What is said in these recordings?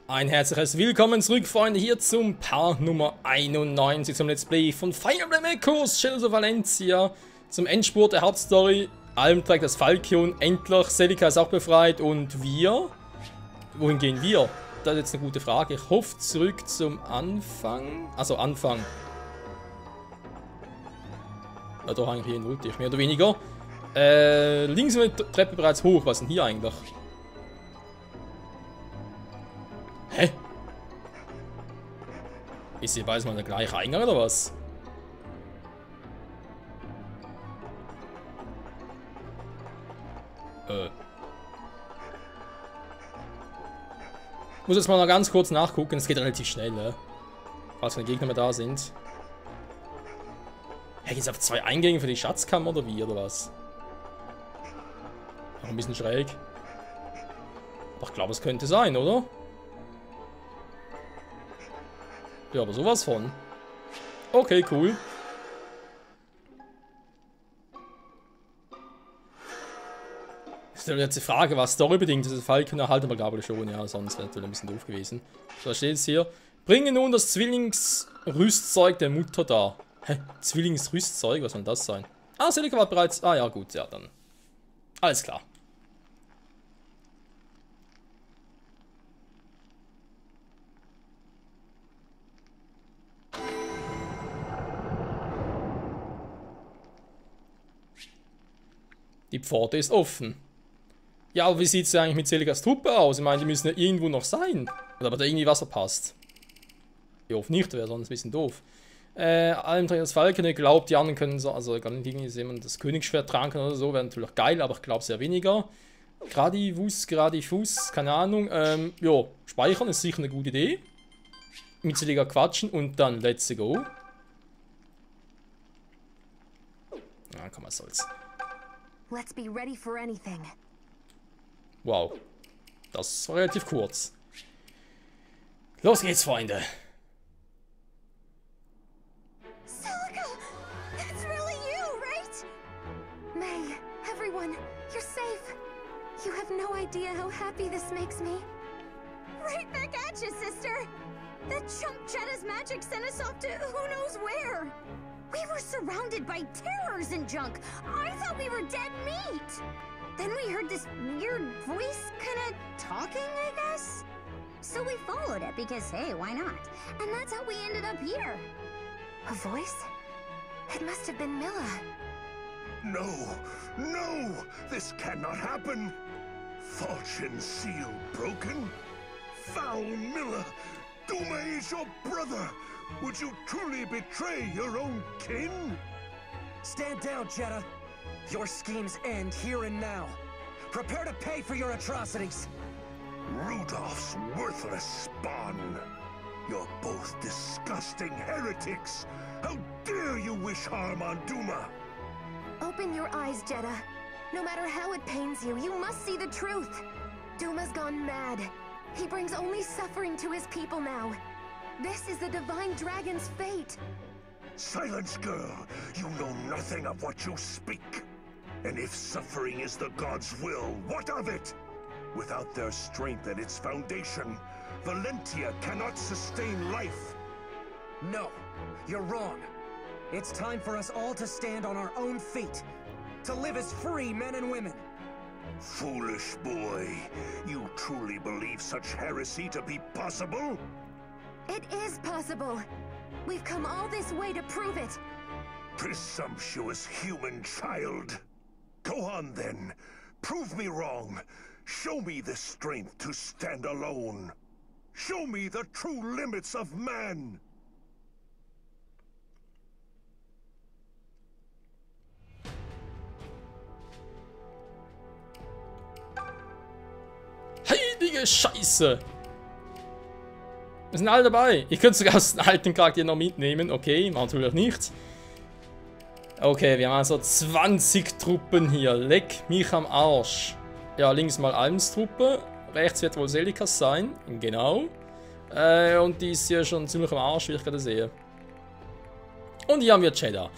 Ein herzliches Willkommen zurück, Freunde, hier zum Part Nummer 91 zum Let's Play von Fire Emblem Echoes, Shadows of Valencia, zum Endspurt der Hauptstory. Alm trägt das Falchion, endlich, Celica ist auch befreit und wir? Wohin gehen wir? Das ist jetzt eine gute Frage. Ich hoffe zurück zum Anfang. Also Anfang. Ja, doch eigentlich hier nötig, mehr oder weniger. Links sind wir die Treppe bereits hoch. Was ist denn hier eigentlich? Hä? Ist hier beides mal der gleiche Eingang oder was? Ich muss jetzt mal noch ganz kurz nachgucken. Es geht relativ schnell, ne? Falls keine Gegner mehr da sind. Hä, geht's auf 2 Eingänge für die Schatzkammer oder wie, oder was? Noch ein bisschen schräg. Aber ich glaube, es könnte sein, oder? Ja, aber sowas von. Okay, cool. Ist jetzt die Frage, was storybedingt ist. Falken erhalten wir, glaube ich, schon. Ja, sonst wäre natürlich ein bisschen doof gewesen. So, da steht es hier. Bringe nun das Zwillingsrüstzeug der Mutter dar. Hä? Zwillingsrüstzeug? Was soll denn das sein? Ah, Celica war bereits... Ah ja, gut, ja, dann. Alles klar. Die Pforte ist offen. Ja, aber wie sieht es eigentlich mit Celicas Truppe aus? Ich meine, die müssen ja irgendwo noch sein. Oder aber da irgendwie Wasser passt. Ich hoffe nicht, wäre sonst ein bisschen doof. Allen trägt das Falken, ich glaube, die anderen können so, also gar nicht irgendwie jemand das Königsschwert tragen kann oder so, wäre natürlich geil, aber ich glaube sehr weniger. Gradivus, keine Ahnung. Ja, speichern ist sicher eine gute Idee. Mit Celica quatschen und dann let's go. Ja, komm, was soll's. Let's be ready for anything. Wow. Das war relativ kurz. Los geht's, Freunde. Celica! That's really you, right? May, everyone, you're safe. You have no idea how happy this makes me. Right back at you, sister. That chump Jetta's magic sent us off to who knows where. We were surrounded by terrors and junk. I thought we were dead meat. Then we heard this weird voice kinda talking, I guess. So we followed it because, hey, why not? And that's how we ended up here. A voice? It must have been Milla. No! No! This cannot happen! Falchion seal broken? Foul Milla! Duma is your brother! Would you truly betray your own kin? Stand down, Jetta. Your schemes end here and now. Prepare to pay for your atrocities. Rudolph's worthless spawn! You're both disgusting heretics! How dare you wish harm on Duma! Open your eyes, Jetta. No matter how it pains you, you must see the truth. Duma's gone mad. He brings only suffering to his people now. This is the Divine Dragon's fate. Silence, girl! You know nothing of what you speak! And if suffering is the gods' will, what of it? Without their strength at its foundation, Valentia cannot sustain life. No, you're wrong. It's time for us all to stand on our own feet. To live as free men and women. Foolish boy, you truly believe such heresy to be possible? It is possible. We've come all this way to prove it. Presumptuous human child. Go on then. Prove me wrong. Show me the strength to stand alone. Show me the true limits of man. Heilige Scheiße! Wir sind alle dabei. Ich könnte sogar aus den alten Charakter noch mitnehmen. Okay, natürlich nicht. Okay, wir haben also 20 Truppen hier. Leck mich am Arsch. Ja, links mal Alms Truppe. Rechts wird wohl Celicas sein. Genau. Und die ist hier schon ziemlich am Arsch, wie ich gerade sehe. Und hier haben wir Jeddah.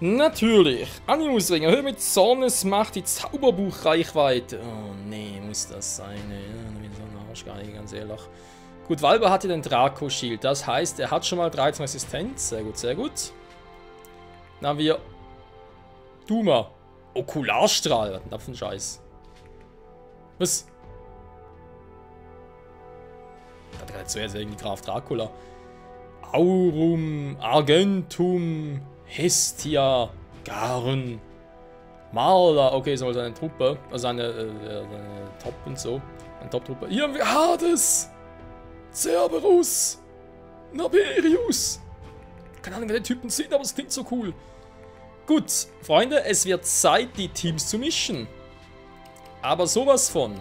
Natürlich. Animusring. Erhöht mit Zornesmacht die Zauberbuchreichweite. Oh nee, muss das sein. Ja, wieder so ein Fast gar nicht, ganz ehrlich. Gut, Valba hat ja den Draco-Shield. Das heißt, er hat schon mal 13 Resistenz. Sehr gut, sehr gut. Dann haben wir Duma. Okularstrahl. Was ist denn das für ein Scheiß? Was? Ich dachte gerade zuerst irgendwie Graf Dracula. Aurum, Argentum, Hestia, Garen, Marla. Okay, so seine Truppe. Also seine Top und so. Eine Top-Truppe. Hier haben wir Hades, Cerberus, Naberius. Keine Ahnung, wer die Typen sind, aber es klingt so cool. Gut, Freunde, es wird Zeit, die Teams zu mischen. Aber sowas von.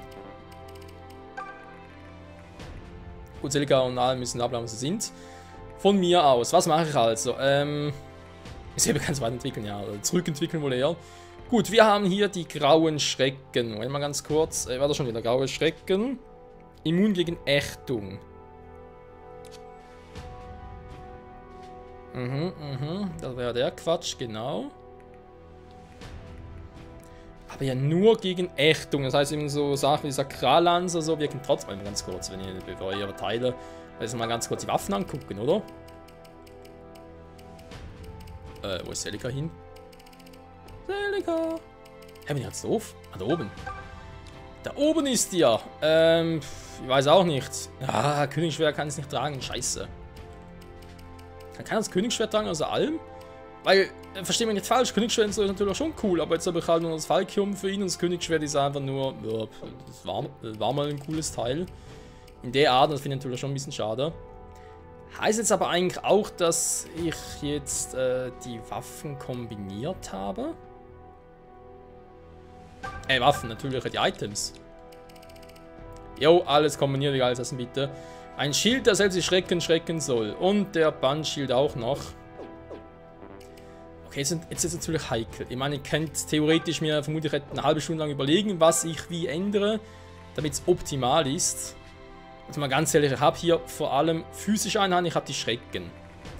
Gut, Celica und alle müssen da bleiben, wo sie sind. Von mir aus. Was mache ich also? Ich kann es weiterentwickeln, ja. Zurückentwickeln wohl eher. Gut, wir haben hier die grauen Schrecken. Moment mal ganz kurz. War das schon wieder graue Schrecken? Immun gegen Ächtung. Das wäre der Quatsch, genau. Aber ja nur gegen Ächtung. Das heißt eben so Sachen wie Sakrallanzer, so wirken trotzdem ganz kurz, wenn ihr, bevor ihr Teile, also mal ganz kurz die Waffen angucken, oder? Wo ist Celica hin? Celica! Hä, bin ich jetzt doof? Ah, da oben. Da oben ist die ja. Ich weiß auch nicht. Ah, Königsschwert kann es nicht tragen. Scheiße. Kann das Königsschwert tragen, also allem? Weil, versteht mich nicht falsch, Königsschwert ist natürlich schon cool, aber jetzt habe ich halt nur das Falkium für ihn und das Königsschwert ist einfach nur, ja, das war mal ein cooles Teil. In der Art, das finde ich natürlich schon ein bisschen schade. Heißt jetzt aber eigentlich auch, dass ich jetzt die Waffen kombiniert habe? Waffen, natürlich die Items. Jo, alles kombiniert, egal, das bitte. Ein Schild, der selbst die Schrecken schrecken soll. Und der Bandschild auch noch. Okay, jetzt ist es natürlich heikel. Ich meine, ihr könnt theoretisch mir vermutlich eine halbe Stunde lang überlegen, was ich wie ändere, damit es optimal ist. Also mal ganz ehrlich, ich habe hier vor allem physische Einheiten, ich habe die Schrecken.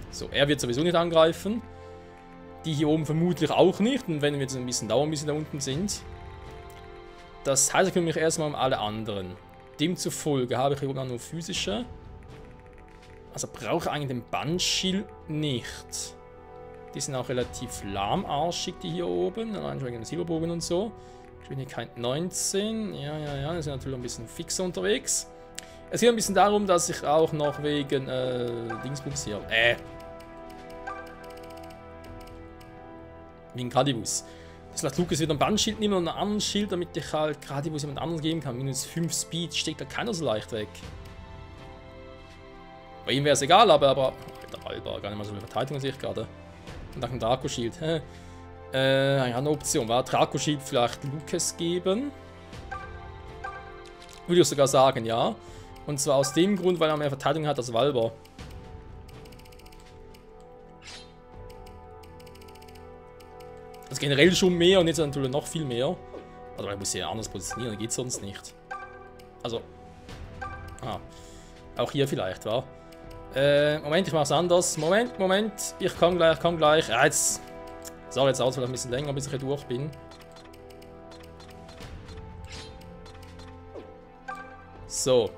So, er wird sowieso nicht angreifen. Die hier oben vermutlich auch nicht. Und wenn wir jetzt ein bisschen dauern, bis sie da unten sind. Das heißt, ich kümmere mich erstmal um alle anderen. Demzufolge habe ich hier oben nur physische. Also brauche ich eigentlich den Bandschild nicht. Die sind auch relativ lahmarschig, die hier oben. Allein schon wegen dem Silberbogen und so. Geschwindigkeit 19. Ja, die sind natürlich ein bisschen fixer unterwegs. Es geht ein bisschen darum, dass ich auch noch wegen Dingsbums hier. Wegen Gradivus. Das lässt Lucas wieder ein Bandschild nehmen und einen anderen Schild, damit ich halt Gradivus jemand anderem geben kann. Minus 5 Speed steckt da keiner so leicht weg. Bei ihm wäre es egal, aber der Alba, gar nicht mal so eine Verteidigung sehe ich gerade. Und nach dem Draco-Shield. Ja, eine Option. War Draco-Shield vielleicht Lucas geben? Würde ich sogar sagen, ja. Und zwar aus dem Grund, weil er mehr Verteidigung hat als Valba. Also generell schon mehr und jetzt natürlich noch viel mehr. Also er muss ja anders positionieren, geht sonst nicht. Also. Auch hier vielleicht, wa? Moment, ich mach's anders. Moment. Ich komm gleich. Ja, jetzt. Sah jetzt aus, vielleicht ein bisschen länger, bis ich hier durch bin. So.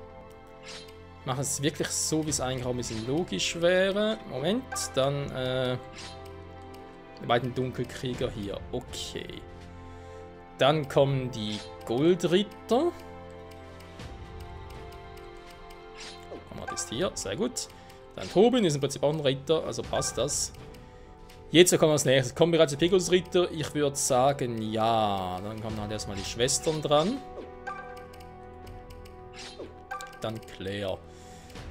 Ich mache es wirklich so, wie es eigentlich auch ein bisschen logisch wäre. Moment, dann die beiden Dunkelkrieger hier. Okay. Dann kommen die Goldritter. Ist hier, sehr gut. Dann Tobin ist im Prinzip auch ein Ritter, also passt das. Jetzt kommen wir als nächstes. Kommen bereits die Pegasus-Ritter? Ich würde sagen, ja. Dann kommen halt erstmal die Schwestern dran. Dann Claire.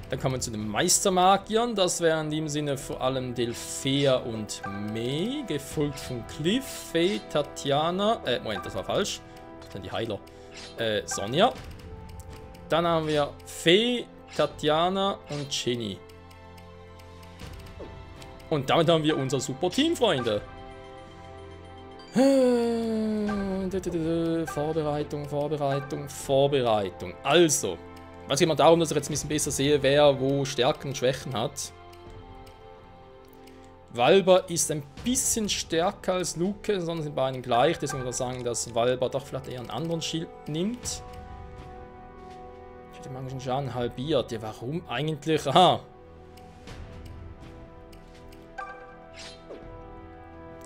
Dann kommen wir zu den Meistermagiern. Das wären in dem Sinne vor allem Delphea und May. Gefolgt von Cliff, Faye, Tatjana. Moment, das war falsch. Das sind die Heiler. Sonja. Dann haben wir Faye, Tatjana und Ginny. Und damit haben wir unser super Team, Freunde. Vorbereitung. Also, es geht mal darum, dass ich jetzt ein bisschen besser sehe, wer wo Stärken und Schwächen hat. Valba ist ein bisschen stärker als Luke, sondern sind beiden gleich. Deswegen würde ich sagen, dass Valba doch vielleicht eher einen anderen Schild nimmt. den magischen Schaden halbiert. Ja, warum eigentlich? Aha.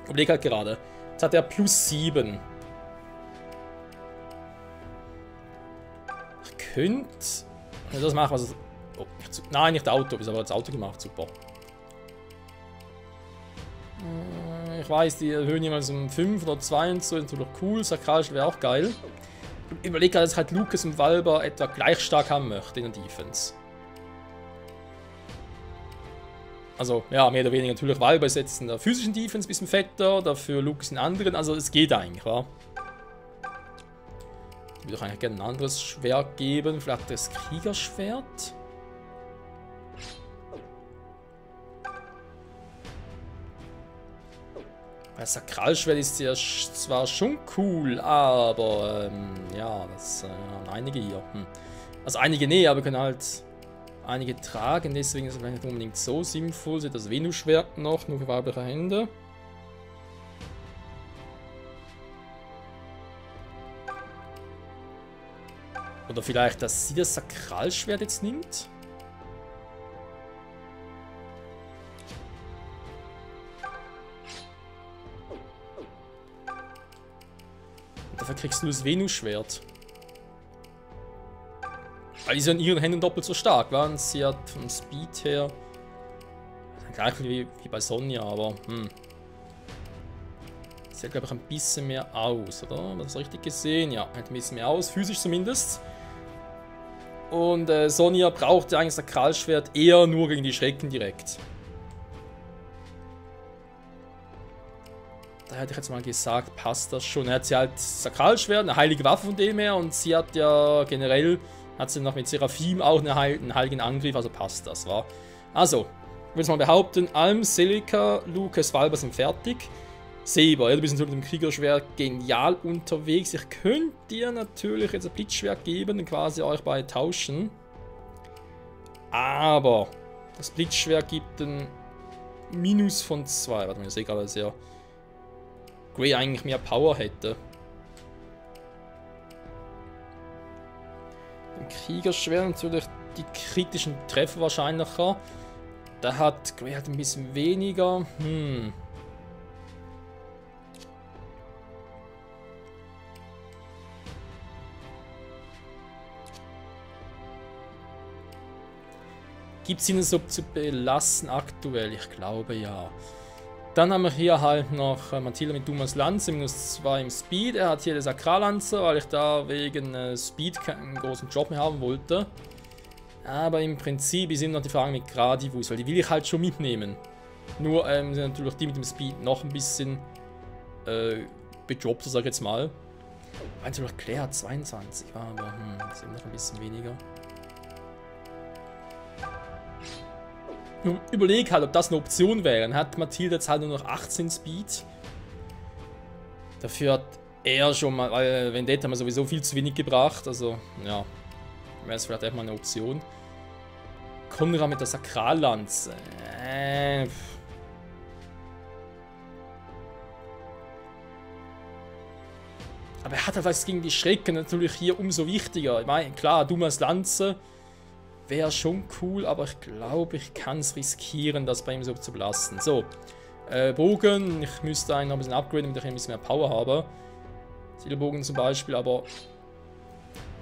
Ich überlege halt gerade. Jetzt hat er plus 7. Ich könnte das machen, was... Oh, nein, nicht Auto. Ich habe aber das Auto gemacht. Super. Ich weiß, die erhöhen jemals um 5 oder 2 und so. Das ist natürlich cool. Sakralisch wäre auch geil. Ich überlege gerade, dass halt Lucas und Valber etwa gleich stark haben möchte in der Defense. Also, ja, mehr oder weniger natürlich. Valber ist jetzt in der physischen Defense ein bisschen fetter, dafür Lucas in anderen. Also, es geht eigentlich, wa? Ich würde auch eigentlich gerne ein anderes Schwert geben. Vielleicht das Kriegerschwert. Das Sakralschwert ist ja zwar schon cool, aber ja, das haben einige hier. Also einige nee, aber können halt einige tragen, deswegen ist es nicht unbedingt so sinnvoll. Seht das Venus-Schwert noch, nur für weibliche Hände. Oder vielleicht, dass sie das Sakralschwert jetzt nimmt. Dafür kriegst du das Venus-Schwert. Weil die sind in ihren Händen doppelt so stark, waren sie hat vom Speed her gleich wie bei Sonja, aber sieht glaube ich ein bisschen mehr aus, oder? War das richtig gesehen? Ja, hat ein bisschen mehr aus, physisch zumindest. Und Sonja braucht ja eigentlich das Sakralschwert eher nur gegen die Schrecken direkt. Da hätte ich jetzt mal gesagt, passt das schon. Er hat sie halt Sakralschwert, eine heilige Waffe von dem her. Und sie hat ja generell, hat sie noch mit Seraphim auch einen heiligen Angriff, also passt das, wa? Also, ich würde mal behaupten, Alm, Celica, Lucas, Valber sind fertig. Saber, ja, du bist natürlich mit dem Kriegerschwert genial unterwegs. Ich könnte dir natürlich jetzt ein Blitzschwert geben und quasi euch beide tauschen. Aber das Blitzschwert gibt ein Minus von 2. Warte mal, ich sehe gerade, dass ja Grey eigentlich mehr Power hätte. Im Kriegerschwert natürlich die kritischen Treffer wahrscheinlicher. Da hat Grey halt ein bisschen weniger. Gibt es ihnen so zu belassen aktuell? Ich glaube ja. Dann haben wir hier halt noch Matilda mit Dumas Lanze, minus 2 im Speed. Er hat hier den Sakrallanze, weil ich da wegen Speed keinen großen Job mehr haben wollte. Aber im Prinzip ist immer noch die Frage mit Gradivus, weil die will ich halt schon mitnehmen. Nur sind natürlich die mit dem Speed noch ein bisschen bedroppt, sag ich jetzt mal. Natürlich Claire hat 22, aber das ist immer noch ein bisschen weniger. Überleg halt, ob das eine Option wäre. Dann hat Matilda jetzt halt nur noch 18 Speed. Dafür hat er schon mal, weil Vendetta haben wir sowieso viel zu wenig gebracht. Also, ja, wäre es vielleicht echt mal eine Option. Konrad mit der Sakrallanze. Aber er hat halt was gegen die Schrecken natürlich hier umso wichtiger. Ich meine, klar, Dumas Lanze wäre schon cool, aber ich glaube, ich kann es riskieren, das bei ihm so zu belassen. So, Bogen. Ich müsste einen noch ein bisschen upgraden, damit ich ein bisschen mehr Power habe. Zielbogen zum Beispiel, aber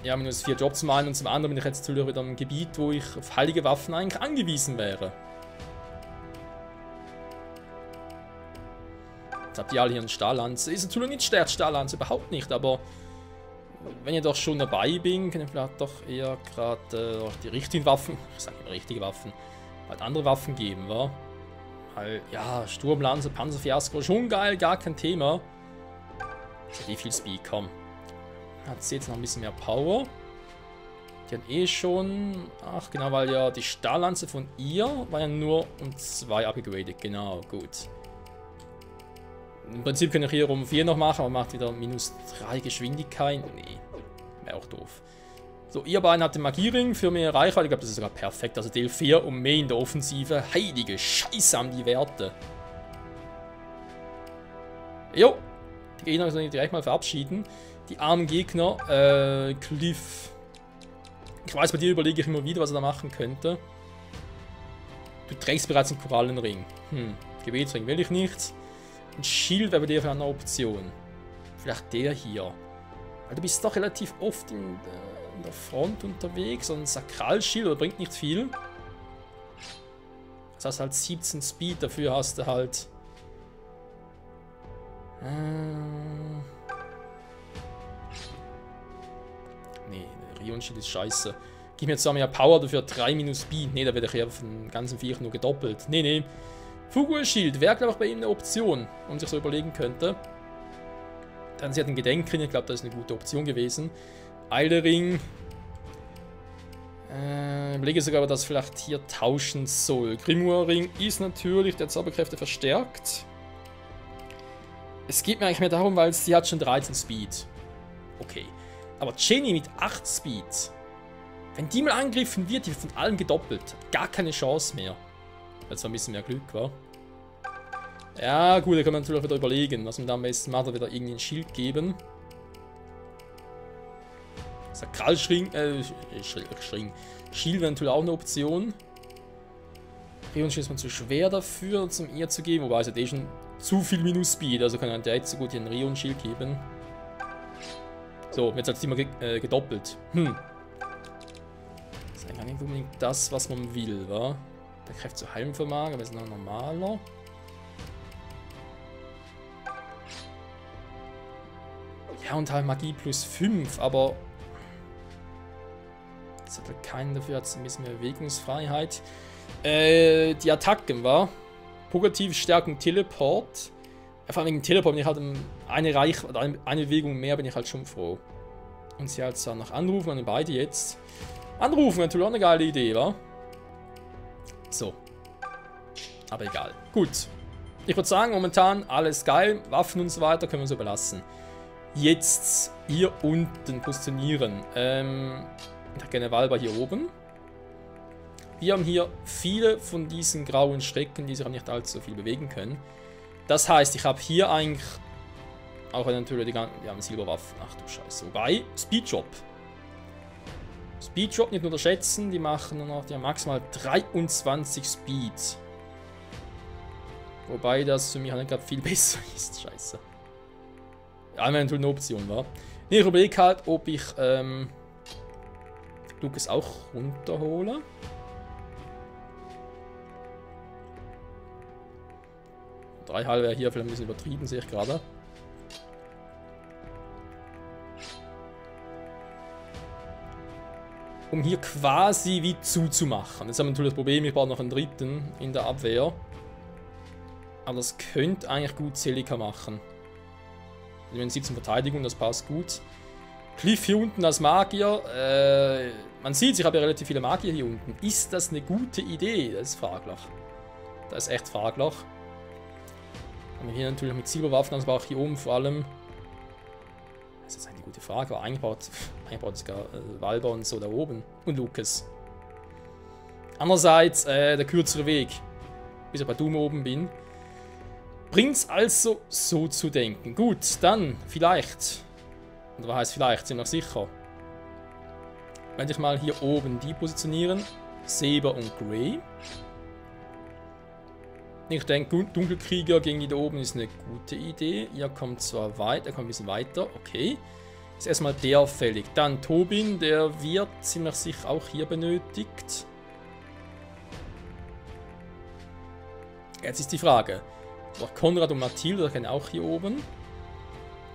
ja, minus 4 Jobs zum einen und zum anderen bin ich jetzt natürlich wieder im Gebiet, wo ich auf heilige Waffen eigentlich angewiesen wäre. Jetzt habt ihr alle hier einen Stahllanze. Ist natürlich nicht stärkt Stahllanze, überhaupt nicht, aber wenn ihr doch schon dabei bin, könnt ihr vielleicht doch eher gerade die richtigen Waffen, ich sage immer richtige Waffen, halt andere Waffen geben, wa? Weil, ja, Sturmlanze, Panzerfiasko, schon geil, gar kein Thema. Wie viel Speed, komm. Hat sie jetzt noch ein bisschen mehr Power. Die haben eh schon, ach genau, weil ja die Stahllanze von ihr war ja nur um 2 abgegradet, genau, gut. Im Prinzip kann ich hier um 4 noch machen, aber macht wieder minus 3 Geschwindigkeit. Nee, wäre auch doof. So, ihr beiden habt den Magiering für mehr Reichweite. Ich glaube, das ist sogar perfekt. Also DL4 und mehr in der Offensive. Heilige Scheiße an die Werte. Jo, die Gegner sollen ich direkt mal verabschieden. Die armen Gegner, Cliff Ich weiß, bei dir überlege ich immer wieder, was er da machen könnte. Du trägst bereits einen Korallenring. Gebetsring will ich nicht. Ein Schild wäre bei dir für eine Option. Vielleicht der hier. Weil du bist doch relativ oft in der Front unterwegs. Und ein Sakralschild bringt nicht viel. Das heißt halt 17 Speed, dafür hast du halt... Nee, der Rion-Schild ist scheiße. Gib mir zwar mehr Power, dafür 3 minus Speed. Nee, da werde ich ja von den ganzen Viech nur gedoppelt. Nee. Fugu-Schild wäre, glaube ich, bei ihm eine Option, und man sich so überlegen könnte. Dann sie hat einen Gedenkring, ich glaube, das ist eine gute Option gewesen. Eilering. Ich überlege sogar, ob das vielleicht hier tauschen soll. Grimoire-Ring ist natürlich der Zauberkräfte verstärkt. Es geht mir eigentlich mehr darum, weil sie hat schon 13 Speed. Okay. Aber Jenny mit 8 Speed. Wenn die mal angegriffen wird, die wird von allem gedoppelt. Gar keine Chance mehr. Jetzt war ein bisschen mehr Glück, wa? Ja, gut, da kann man natürlich wieder überlegen, was man da am besten macht. Da wieder irgendwie ein Schild geben. Sakralschring, Schild wäre natürlich auch eine Option. Rion-Schild ist man zu schwer dafür, zum ihr zu geben. Wobei es hat eh schon zu viel Minus Speed. Also kann man direkt so gut hier einen Rion-Schild geben. So, jetzt hat es immer gedoppelt. Das ist eigentlich nicht unbedingt das, was man will, wa? Der Kräfte zu heilen vermag, aber ist noch normaler. Ja, und halt Magie plus 5, aber das hat halt keinen dafür, hat ein bisschen mehr Bewegungsfreiheit. Die Attacken war Pogativ, Stärkung, Teleport. Vor allem wegen Teleport bin ich halt eine Bewegung mehr, bin ich halt schon froh. Und sie hat zwar noch anrufen, an beide jetzt. Anrufen, natürlich auch eine geile Idee, wa? So. Aber egal. Gut. Ich würde sagen, momentan alles geil. Waffen und so weiter können wir so belassen. Jetzt hier unten positionieren. Ich habe gerne Walber hier oben. Wir haben hier viele von diesen grauen Strecken, die sich auch nicht allzu viel bewegen können. Das heißt, ich habe hier eigentlich auch natürlich die haben Silberwaffen. Ach du Scheiße. Wobei, Speedjob. Speedjob nicht unterschätzen, die machen nur noch, die haben maximal 23 Speed. Wobei das für mich nicht gerade viel besser ist. Scheiße. Ja, wenn natürlich eine Option war. Nee, ich überlege halt, ob ich Lucas auch runterhole. Drei halbe wäre hier vielleicht ein bisschen übertrieben, sehe ich gerade. Um hier quasi wie zuzumachen. Jetzt haben wir natürlich das Problem, ich brauche noch einen dritten in der Abwehr. Aber das könnte eigentlich gut Celica machen. Wir haben 17 Verteidigung, das passt gut. Cliff hier unten als Magier. Man sieht, ich habe ja relativ viele Magier hier unten. Ist das eine gute Idee? Das ist fraglich. Das ist echt fraglich. Haben wir hier natürlich mit Silberwaffen, also auch hier oben vor allem. Das ist eine gute Frage, aber eingebaut ist gar Walber und so da oben. Und Lucas. Andererseits der kürzere Weg, bis ich bei Doom oben bin. Bringt's also so zu denken. Gut, dann vielleicht. Und was heißt vielleicht? Sind wir noch sicher. Wenn ich mal hier oben die positionieren. Saber und Grey. Ich denke, Dunkelkrieger gegen die da oben ist eine gute Idee. Ihr kommt zwar weit, er kommt ein bisschen weiter. Okay. Ist erstmal der fällig. Dann Tobin, der wird ziemlich sicher auch hier benötigt. Jetzt ist die Frage. Konrad und Mathilde kennen auch hier oben.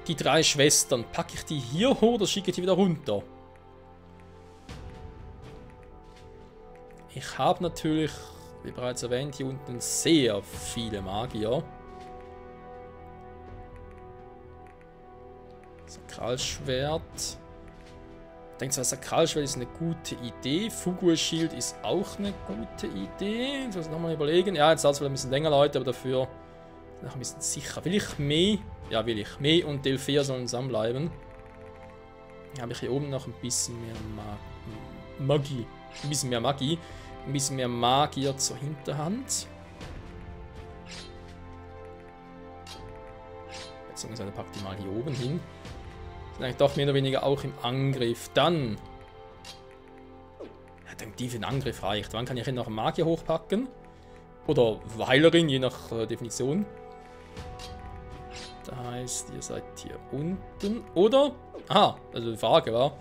Die drei Schwestern, packe ich die hier hoch oder schicke ich die wieder runter? Ich habe natürlich, wie bereits erwähnt, hier unten sehr viele Magier. Sakralschwert. Ich denke zwar, Sakralschwert ist eine gute Idee. Fugu-Schild ist auch eine gute Idee. Jetzt muss ich nochmal überlegen. Ja, jetzt dauert es vielleicht ein bisschen länger, Leute, aber dafür noch ein bisschen sicher. Will ich Mei? Ja, will ich. Mei und Delphia sollen zusammenbleiben. Dann habe ich hier oben noch ein bisschen mehr Magie. Ein bisschen mehr Magie. Ein bisschen mehr Magier zur Hinterhand. Beziehungsweise packt die mal hier oben hin. Sind eigentlich doch mehr oder weniger auch im Angriff. Dann Ich denke, die für den Angriff reicht. Wann kann ich hier noch einen Magier hochpacken? Oder Heilerin, je nach Definition. Das heißt, ihr seid hier unten. Oder? Aha, also die Frage war.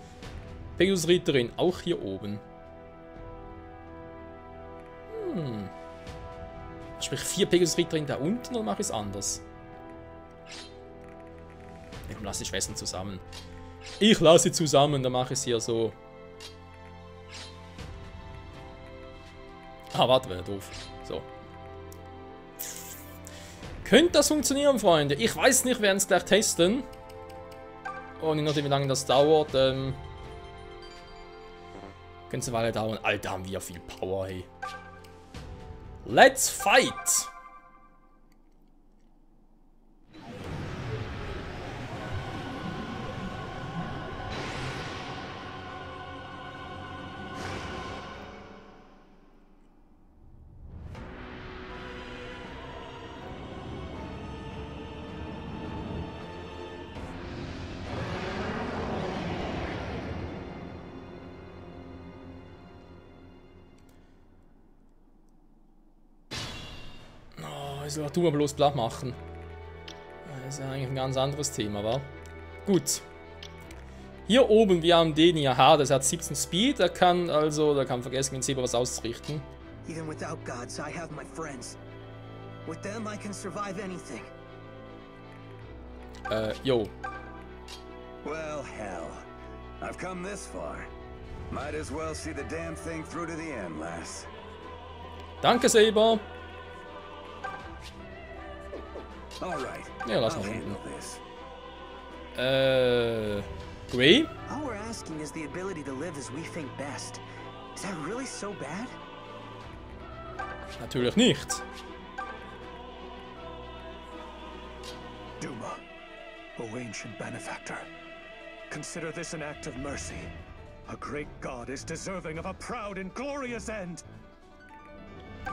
Pegasus Ritterin auch hier oben. Sprich 4 Pegasus Ritterin da unten oder mache ich es anders? Ich lasse die Schwestern zusammen. Ich lasse sie zusammen, dann mache ich es hier so. Ah, warte, wäre doof. So. Könnte das funktionieren, Freunde? Ich weiß nicht, wir werden es gleich testen. Und je nachdem, wie lange das dauert, könnte es eine Weile dauern. Alter, haben wir viel Power, hey. Let's fight! Also, tun wir bloß platt machen. Das ist ja eigentlich ein ganz anderes Thema, wa? Gut. Hier oben, wir haben den hier. Aha, das hat 17 Speed. Der kann also, der kann vergessen, mit Zebra was auszurichten. Even without gods, I have my friends. With them, I can survive anything. Jo. Well, hell. I've come this far. Might as well see the damn thing through to the end, lass. Danke, Saber. All right. Ja, lass mal I'll unten. handle this. Gray? All we're asking is the ability to live as we think best. Is that really so bad? Natürlich nicht. Duma, O ancient benefactor, consider this an act of mercy. A great god is deserving of a proud and glorious end.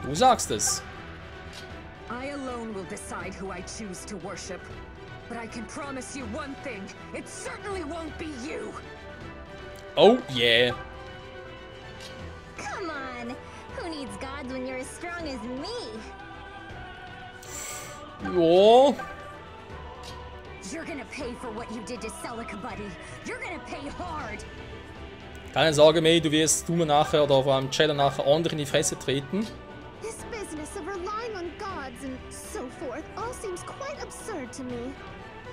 Du sagst es. I alone will decide who I choose to worship. But I can promise you one thing. It certainly won't be you. Oh, yeah. Come on! Who needs gods when you're as strong as me? Jo. You're gonna pay for what you did to Celica, buddy. You're gonna pay hard. Keine Sorge, May, du wirst mir nachher oder vor allem Cheddar nachher ordentlich in die Fresse treten. This business of relying on gods and so forth all seems quite absurd to me.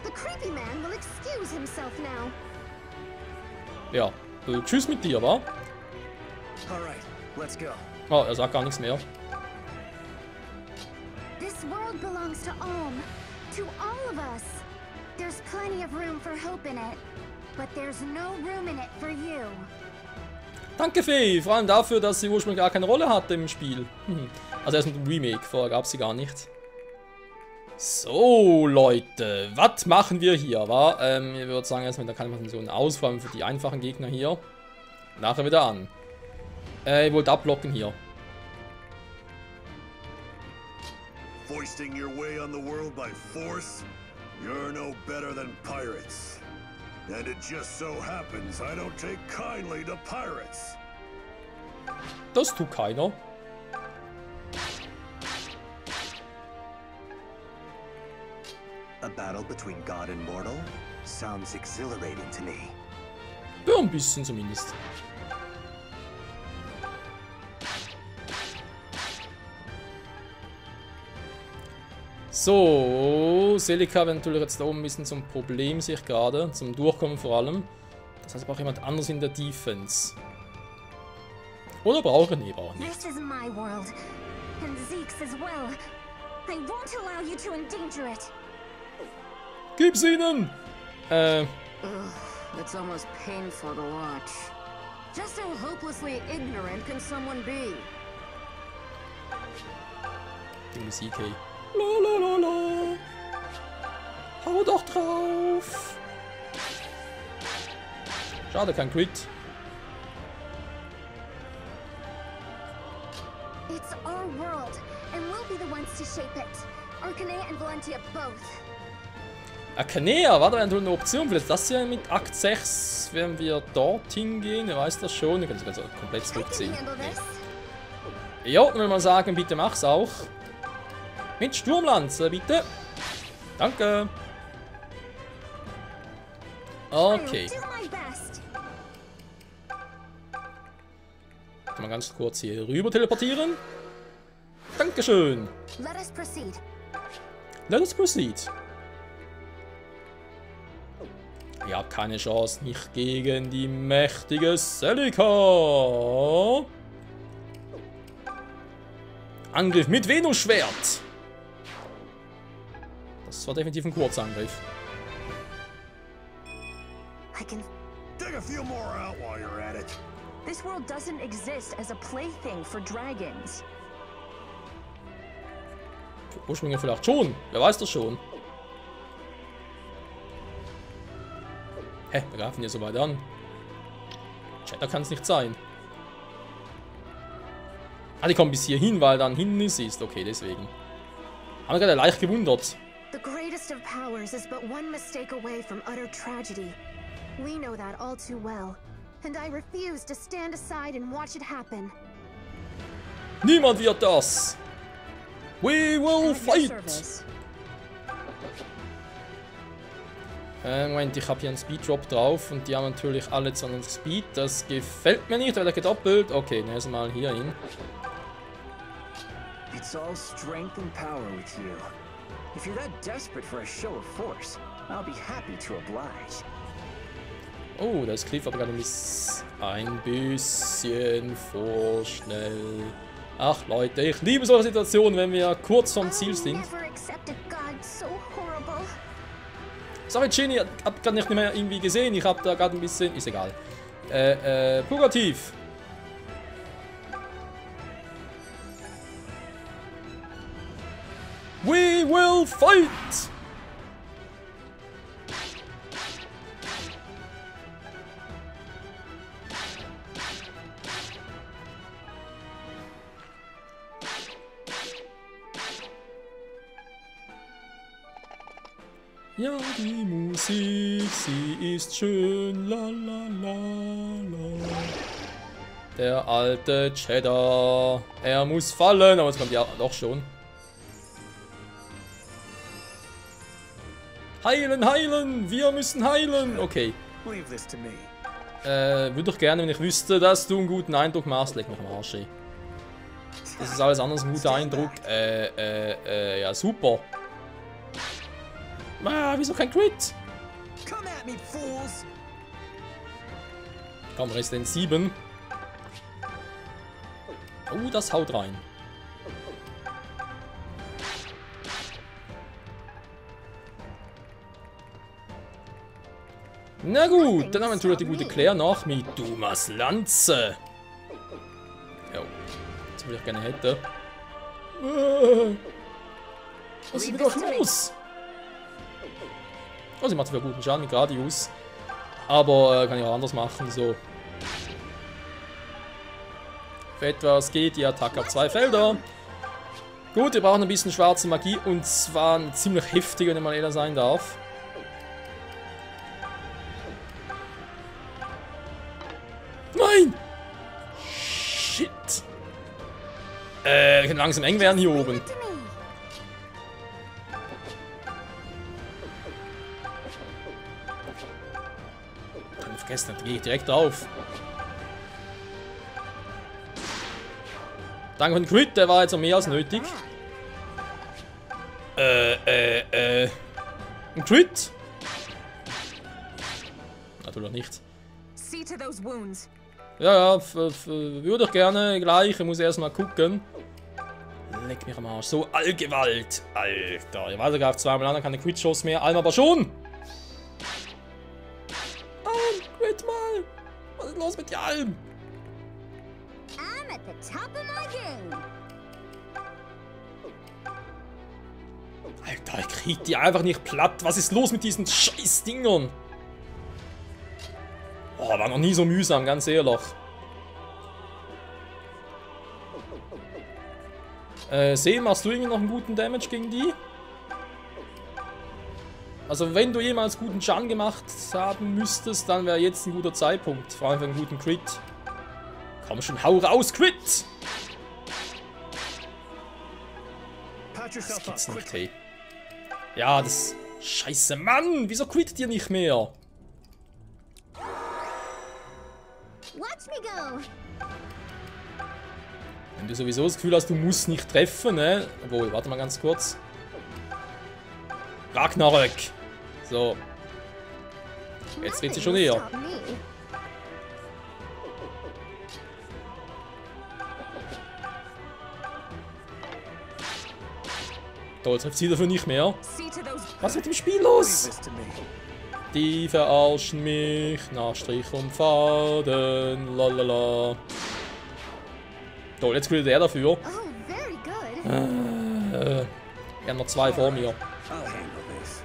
The creepy man will excuse himself now. Ja, tschüss mit dir, wa? All right, let's go. Oh, er sagt gar nichts mehr. This world belongs to Alm, to all of us. There's plenty of room for hope in it, but there's no room in it for you. Danke, Fee. Vor allem dafür, dass sie ursprünglich gar keine Rolle hatte im Spiel. Also erst mit dem Remake, vorher gab es sie gar nicht. So, Leute, was machen wir hier, wa? Ich würde sagen, erstmal mit der Kanalisation aus, vor allem für die einfachen Gegner hier. Nachher wieder an. Ihr wollt abblocken hier. Foisting your way on the world by force? You're no better than pirates. And it just so happens I don't take kindly to pirates. Das tut keiner. A battle between god and mortal? Sounds exhilarating to me. Ja, ein bisschen zumindest. So, Celica wird natürlich jetzt da oben ein bisschen zum Problem, sehe ich gerade. Zum Durchkommen vor allem. Das heißt, braucht jemand anderes in der Defense. Oder brauche ich? Nee, brauche ich nicht. This is my world, and Zeke's as well. I won't allow you to endanger it. Gib's ihnen! It's almost painful to watch. Just how hopelessly ignorant can someone be? Die Musik, hey. Lalalala. Hau doch drauf! Schade, kein Crit. It's our world, and we'll be the ones to shape it. Arcanea and Valentia both. Akanea, war da eine Option? Vielleicht das hier mit Akt 6, wenn wir dorthin gehen. Wer weiß das schon? Wir können es also komplett zurückziehen. Ja, dann würde man sagen, bitte mach's auch. Mit Sturmlanze, bitte. Danke. Okay. Mal ganz kurz hier rüber teleportieren. Dankeschön. Let us proceed. Let us proceed. Ihr habt keine Chance, nicht gegen die mächtige Celica. Angriff mit Venus-Schwert. Das war definitiv ein Kurzangriff. I can. Dig a few more out while you're at it. This world doesn't exist as a plaything for dragons. Ursprünglich vielleicht schon. Wer weiß das schon? Hä, wir greifen hier so weit an. Chatter kann es nicht sein. Ah, die kommen bis hier hin, weil da ein Hindernis ist. Okay, deswegen. Haben wir gerade leicht gewundert. The greatest of powers is but one mistake away from utter tragedy. We know that all too well, and I refuse to stand aside and watch it happen. Niemand wird das. We will fight. Moment, ich habe hier einen Speed-Drop drauf und die haben natürlich alle zu einem Speed. Das gefällt mir nicht, weil er gedoppelt. Okay, erstmal hier hin. It's all strength and power with you. If you're that desperate for a show of force, I'll be happy to oblige. Oh, da ist Cliff aber gerade ein bisschen vorschnell. Ach Leute, ich liebe solche Situationen, wenn wir kurz vom Ziel sind. Sorry, Ginny, hab gerade nicht mehr irgendwie gesehen. Ich hab da gerade ein bisschen... Ist egal. Purgativ. We will fight! Ja, die Musik, sie ist schön, la la la la. Der alte Cheddar, er muss fallen, aber jetzt kommt ja doch schon. Heilen, heilen, wir müssen heilen. Okay. Würde doch gerne, wenn ich wüsste, dass du einen guten Eindruck machst. Leg mich am Arsch, ey. Das ist alles anders ein guter Eindruck. Ja, super. Ah, wieso kein Crit? Komm, Resident 7. Oh, das haut rein. Na gut, dann haben wir natürlich die gute Claire noch mit Dumas Lanze. Jo, das würde ich gerne hätte. Was ist wieder los? Oh, sie macht wieder guten Schaden mit Gradius. Aber kann ich auch anders machen, so. Für etwas geht die Attacke auf 2 Felder. Gut, wir brauchen ein bisschen schwarze Magie und zwar ziemlich heftig, wenn man eher sein darf. Nein! Shit! Kann langsam eng werden hier oben. Vergessen, da gehe ich direkt drauf. Danke für den Crit, der war jetzt noch mehr als nötig. Ein Crit? Natürlich nicht. Ja, würde ich gerne gleich. Ich muss erstmal gucken. Leck mich am Arsch. So, Allgewalt. Alter, ich weiß, er greift zweimal an, dann keine Crit-Shows mehr. Einmal aber schon. Crit mal! Was ist los mit dir allem? I'm at the top of my game. Alter, ich krieg die einfach nicht platt. Was ist los mit diesen scheiß Dingern? Oh, war noch nie so mühsam, ganz ehrlich. Sehen, machst du irgendwie noch einen guten Damage gegen die? Also wenn du jemals guten Schaden gemacht haben müsstest, dann wäre jetzt ein guter Zeitpunkt. Vor allem für einen guten Crit. Komm schon, hau raus, Crit! Das gibt's nicht, hey. Ja, das... Scheiße, Mann! Wieso crittet ihr nicht mehr? Watch me go. Wenn du sowieso das Gefühl hast, du musst nicht treffen, ne? Obwohl, warte mal ganz kurz. Ragnarök! So. Jetzt dreht sie schon eher. Stop me. Da trifft sie dafür nicht mehr. See to those. Was ist mit dem Spiel los? This to me. Die verarschen mich nach Strich und Faden. Lalala. So, jetzt will der dafür. Oh, very good. Wir haben noch 2 vor mir. I'll handle this.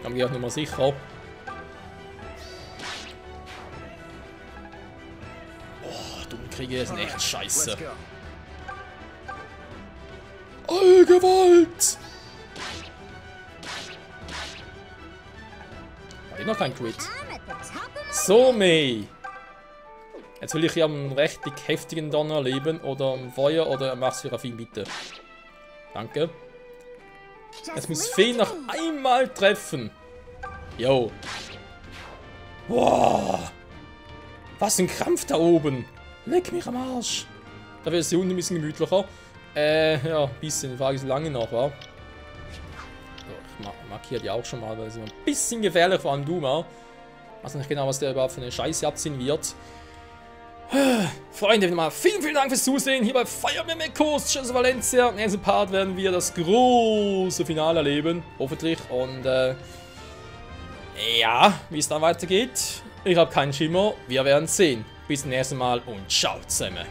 Dann gehe ich nicht mehr sicher. Boah, dumme Kriege sind echt scheiße. Let's go. Allgewalt! War noch kein Crit. I'm at the top of my So, May. Jetzt will ich hier einen richtig heftigen Donner erleben. Oder ein Feuer oder mach's für Rafin, bitte. Danke. Jetzt muss Fee noch einmal treffen. Yo. Boah. Was ein Krampf da oben. Leck mich am Arsch. Da wird es hier unten ein bisschen gemütlicher. Ja, ein bisschen. Die Frage ist, wie lange noch, wa? So, ich markiere die auch schon mal, weil sie ein bisschen gefährlich, vor allem Duma. Ich weiß nicht genau, was der überhaupt für eine Scheiße abziehen wird. Freunde, mal vielen Dank fürs Zusehen hier bei Fire Emblem Echoes Chasers of Valencia. Im nächsten Part werden wir das große Finale erleben, hoffentlich. Und ja, wie es dann weitergeht, ich habe keinen Schimmer. Wir werden sehen. Bis zum nächsten Mal und ciao zusammen.